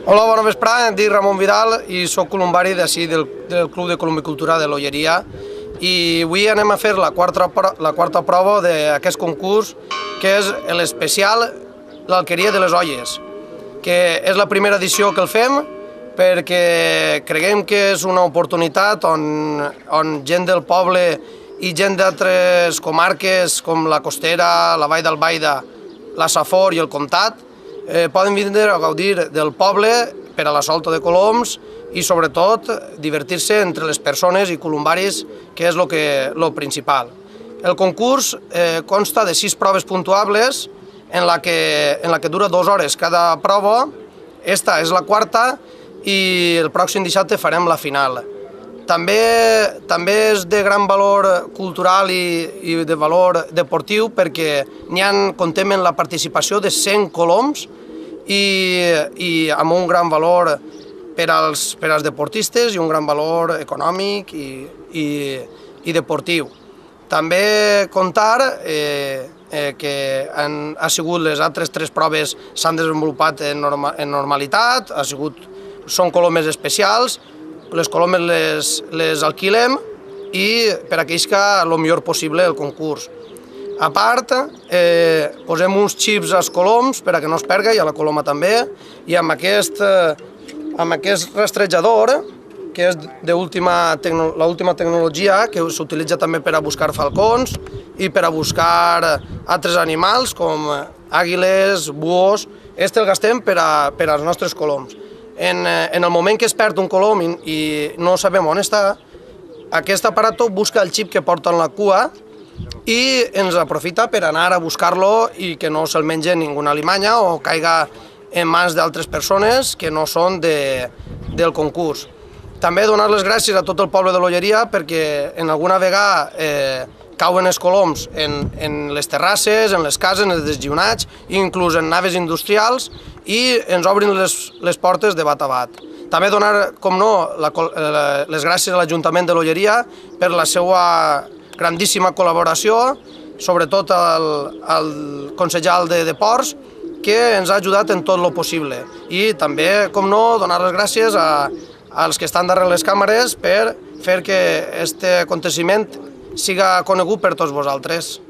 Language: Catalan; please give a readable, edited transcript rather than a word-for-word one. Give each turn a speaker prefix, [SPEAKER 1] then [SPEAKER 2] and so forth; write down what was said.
[SPEAKER 1] Hola, bona vesprada, em dic Ramon Vidal i soc columbari d'ací del Club de Columbicultura de l'Olleria i avui anem a fer la quarta prova d'aquest concurs, que és l'especial l'Alqueria de les Olles, que és la primera edició que el fem perquè creiem que és una oportunitat on gent del poble i gent d'altres comarques com la Costera, la Vall d'Albaida, la Safor i el Comtat poden vindre a gaudir del poble per a la solta de coloms i sobretot divertir-se entre les persones i columbaris, que és el principal. El concurs consta de 6 proves puntuables en la que dura 2 hores cada prova. Esta és la quarta i el pròxim dissabte farem la final. També és de gran valor cultural i de valor deportiu perquè comptem amb la participació de 100 coloms i amb un gran valor per als deportistes i un gran valor econòmic i deportiu. També contar que ha sigut les altres 3 proves s'han desenvolupat en normalitat, són colomes especials, les colomes les alquilem i per aquells que el millor possible el concurs. A part, posem uns xips als coloms per a que no es perga i a la coloma també, i amb aquest rastrejador, que és l'última tecnologia, que s'utilitza també per a buscar falcons i per a buscar altres animals com àguiles, buos. Este el gastem per als nostres coloms. En el moment que es perd un colom i no sabem on està, aquest aparato busca el xip que porta en la cua i ens aprofita per anar a buscar-lo i que no se'l mengi ninguna alimanya o caiga en mans d'altres persones que no són del concurs. També donar les gràcies a tot el poble de l'Olleria perquè en alguna vegada cauen els coloms en les terrasses, en les cases, en els desllunats, inclús en naves industrials, i ens obrin les portes de bat a bat. També donar, com no, les gràcies a l'Ajuntament de l'Olleria per la seva grandíssima col·laboració, sobretot al concejal de Ports, que ens ha ajudat en tot el possible. I també, com no, donar les gràcies als que estan darrere les càmeres per fer que aquest aconteciment siga conegut per tots vosaltres.